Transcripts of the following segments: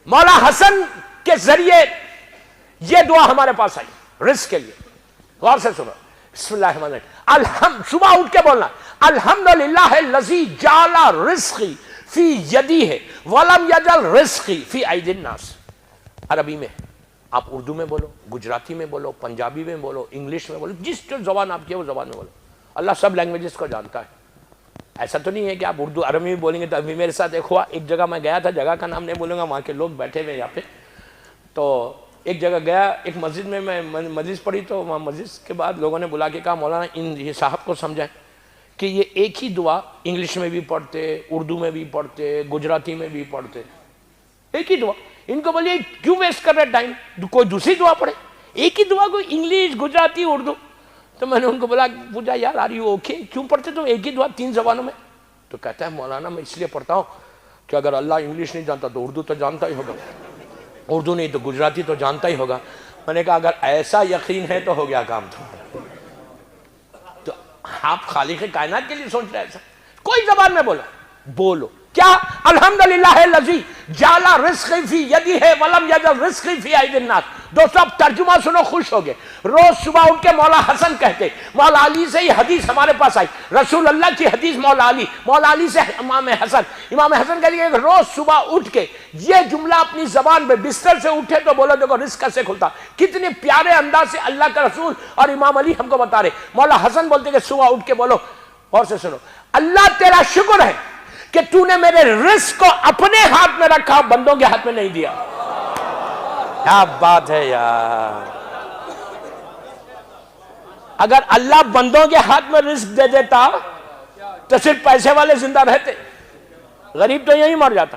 مولا حسن کے ذریعے یہ دعا ہمارے پاس آئی رزق کے لیے. غور سے سنو, بسم اللہ الرحمن الرحیم. صبح اٹھ کے بولنا الحمدللہ الذی جعل رزقی فی یدی ہے ولم یجعل رزقی فی ایدی الناس. عربی میں آپ اردو میں بولو, گجراتی میں بولو, پنجابی میں بولو, انگلش میں بولو, جس جو زبان آپ کی ہے وہ زبان میں بولو. اللہ سب لینگویجز کو جانتا ہے. ایسا تو نہیں ہے کہ آپ اردو عربی میں بولیں گے. تو ابھی میرے ساتھ ایک ہوا, ایک جگہ میں گیا تھا, جگہ کا نام نہیں بولوں گا, وہاں کے لوگ بیٹھے ہوئے یہاں پہ. تو ایک جگہ گیا, ایک مسجد میں مجلس پڑھی, تو وہاں مجلس کے بعد لوگوں نے بلا کے کہا مولانا ان یہ صاحب کو سمجھائیں کہ یہ ایک ہی دعا انگلش میں بھی پڑھتے, اردو میں بھی پڑھتے, گجراتی میں بھی پڑھتے, ایک ہی دعا. ان کو بولیے کیوں ویسٹ کر رہے ٹائم, کوئی دوسری دعا پڑھے, ایک ہی دعا کو انگلش, گجراتی, اردو. تو میں نے ان کو پوچھا یار آر یو اوکے, کیوں پڑھتے تم ایک ہی دعا 3 زبانوں میں؟ تو کہتا ہے مولانا میں اس لیے پڑھتا ہوں کہ اگر اللہ انگلش نہیں جانتا تو اردو تو جانتا ہی ہوگا, اردو نہیں تو گجراتی تو جانتا ہی ہوگا. میں نے کہا اگر ایسا یقین ہے تو ہو گیا کام. تو آپ خالق کائنات کے لیے سوچ رہے ایسا, کوئی زبان میں بولو کیا الحمدللہ الذی جعل رزقی فی یدی ہے ولم یجعل رزقی فی ایدی الناس. دوستو اب ترجمہ سنو, خوش ہو گئے. روز صبح اٹھ کے مولا حسن کہتے, مولا علی سے یہ حدیث ہمارے پاس آئی, رسول اللہ کی حدیث مولا علی سے امام حسن کہتے ہیں کہ روز صبح اٹھ کے یہ جملہ اپنی زبان پہ بستر سے اٹھے تو بولو دیکھو رزق کیسے کھلتا. کتنے پیارے انداز سے اللہ کا رسول اور امام علی ہم کو بتا رہے. مولا حسن بولتے کہ صبح اٹھ کے بولو, اور سے سنو, اللہ تیرا شکر ہے کہ تو نے میرے رزق کو اپنے ہاتھ میں رکھا, بندوں کے ہاتھ میں نہیں دیا. کیا بات ہے یار, اگر اللہ بندوں کے ہاتھ میں رزق دے دیتا تو صرف پیسے والے زندہ رہتے, غریب تو یہی مر جاتا.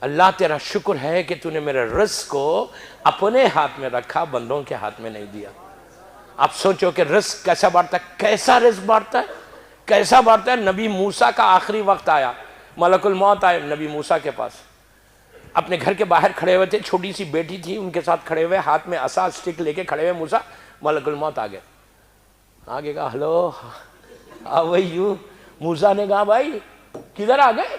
اللہ تیرا شکر ہے کہ تو نے میرے رزق کو اپنے ہاتھ میں رکھا, بندوں کے ہاتھ میں نہیں دیا. اب سوچو کہ رزق کیسا بانٹتا ہے, کیسا رزق بانٹتا ہے, کیسا بانٹتا ہے. نبی موسیٰ کا آخری وقت آیا, ملک الموت آئے نبی موسیٰ کے پاس, اپنے گھر کے باہر کھڑے ہوئے تھے, چھوٹی سی بیٹی تھی ان کے ساتھ کھڑے ہوئے, ہاتھ میں عصا اسٹک لے کے کھڑے ہوئے موسیٰ. ملک الموت آ گئے, آگے کہا ہلو ہاؤ آر یو. موسیٰ نے کہا بھائی کدھر آ گئے؟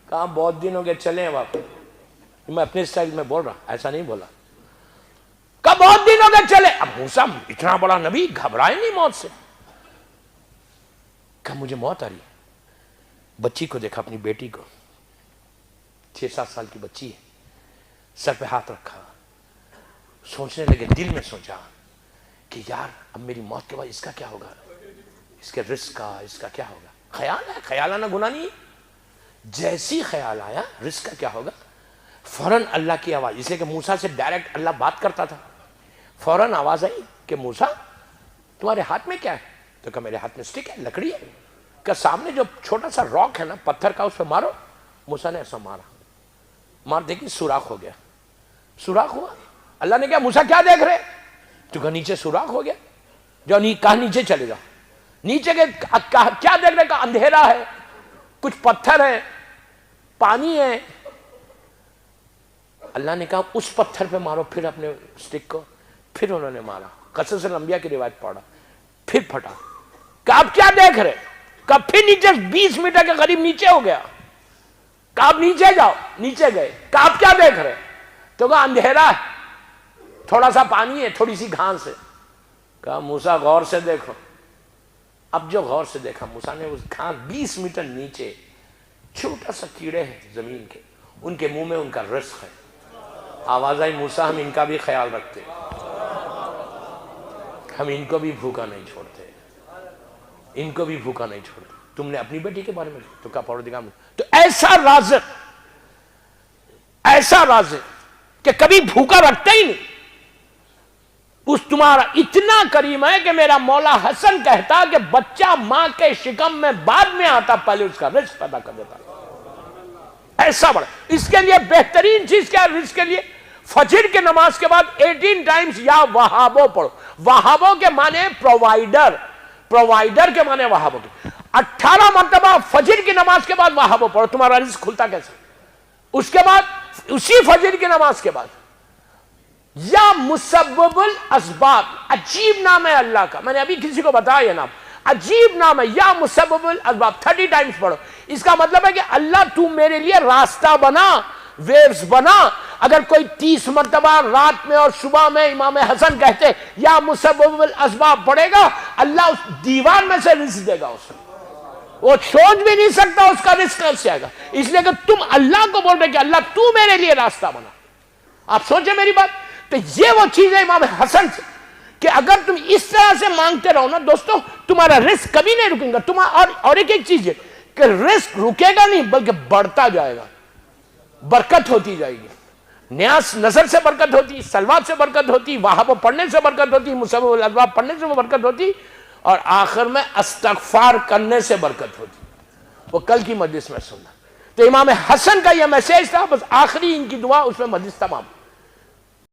کہا بہت دن ہو گئے, چلیں واپس. میں اپنے اسٹائل میں بول رہا, ایسا نہیں بولا. کہا بہت دن ہو گئے چلے. اب موسیٰ اتنا بڑا نبی گھبرائے نہیں موت سے. کہا مجھے موت آ رہی ہے. بچی کو دیکھا, اپنی بیٹی کو, 6-7 سال کی بچی ہے, سر پہ ہاتھ رکھا, سوچنے لگے, دل میں سوچا کہ یار اب میری موت کے بعد اس کا کیا ہوگا, اس کے رزق کا, اس کا کیا ہوگا. خیال ہے, خیال آنا گناہ نہیں ہے. جیسی خیال آیا رزق کا کیا ہوگا, فوراً اللہ کی آواز, اس لیے کہ موسیٰ سے ڈائریکٹ اللہ بات کرتا تھا. فوراً آواز آئی کہ موسیٰ تمہارے ہاتھ میں کیا ہے؟ تو کہا میرے ہاتھ میں سٹک ہے, لکڑی ہے. کہ سامنے جو چھوٹا سا راک ہے نا, پتھر کا, اس پہ مارو. موسیٰ نے ایسا مارا, مار دیکھی سوراخ ہو گیا. سوراخ ہوا, اللہ نے کہا موسیٰ کیا دیکھ رہے؟ تو کہا نیچے سوراخ ہو گیا. جو کہا نیچے چلے جاؤ. نیچے کے کیا دیکھ رہے؟ کہا اندھیرا ہے, کچھ پتھر ہے, پانی ہے. اللہ نے کہا اس پتھر پہ مارو پھر اپنے سٹک کو. پھر انہوں نے مارا, قصص الانبیاء کی روایت پڑھا, پھر پھٹا. کہا آپ کیا دیکھ رہے؟ کہا پھر نیچے 20 میٹر کے قریب نیچے ہو گیا. کہا آپ نیچے جاؤ, نیچے گئے. کہا آپ کیا دیکھ رہے؟ تو کہا اندھیرا ہے, تھوڑا سا پانی ہے, تھوڑی سی گھاس ہے. کہا موسیٰ غور سے دیکھو. اب جو غور سے دیکھا موسیٰ نے, اس گھاس 20 میٹر نیچے چھوٹا سا کیڑے ہیں زمین کے, ان کے منہ میں ان کا رزق ہے. آواز آئی موسیٰ ہم ان کا بھی خیال رکھتے, ہم ان کو بھی بھوکا نہیں چھوڑتے, ان کو بھی بھوکا نہیں چھوڑتے. تم نے اپنی بیٹی کے بارے میں تو کہا پروردگار میں. تو ایسا رازق کہ کبھی بھوکا رکھتا ہی نہیں. اس تمہارا اتنا کریم ہے کہ میرا مولا حسن کہتا کہ بچہ ماں کے شکم میں بعد میں آتا, پہلے اس کا رزق پیدا کر دیتا. ایسا بڑا. اس کے لیے بہترین چیز کیا ہے رزق کے لیے؟ فجر کے نماز کے بعد 18 ٹائمز یا وہابو پڑھو. وہابو کے معنی پرووائڈر, پرووائڈر کے معنی وہابو کے. 18 مرتبہ فجر کی نماز کے بعد وہابو پڑھو, تمہارا رزق کھلتا کیسے؟ اس کے بعد اسی فجر کی نماز کے بعد یا مسبب الاسباب, عجیب نام ہے اللہ کا, میں نے ابھی کسی کو بتایا یہ نام, عجیب نام ہے, یا مسبب الاسباب 30 ٹائمز پڑھو. اس کا مطلب ہے کہ اللہ تو میرے لیے راستہ بنا, ویوز بنا. اگر کوئی 30 مرتبہ رات میں اور صبح میں امام حسن کہتے یا مسبب الاسباب پڑھے گا, اللہ اس دیوار میں سے رزق دے گا اسے. وہ سوچ بھی نہیں سکتا اس کا رزق کیسے آئے گا, اس لیے کہ تم اللہ کو بول رہے کہ اللہ تو میرے لیے راستہ بنا. آپ سوچیں میری بات. تو یہ وہ چیز ہے امام حسن سے کہ اگر تم اس طرح سے مانگتے رہو نا دوستو, تمہارا رزق کبھی نہیں رکے گا. اور ایک چیز ہے کہ رزق رکے گا نہیں بلکہ بڑھتا جائے گا, برکت ہوتی جائے گی. نیاز نظر سے برکت ہوتی, سلوات سے برکت ہوتی, وہاب پڑھنے سے برکت ہوتی, مسبب الاسباب پڑھنے سے برکت ہوتی, اور آخر میں استغفار کرنے سے برکت ہوتی. وہ کل کی مجلس میں سننا. تو امام حسن کا یہ میسیج تھا, بس آخری ان کی دعا, اس میں مجلس تمام.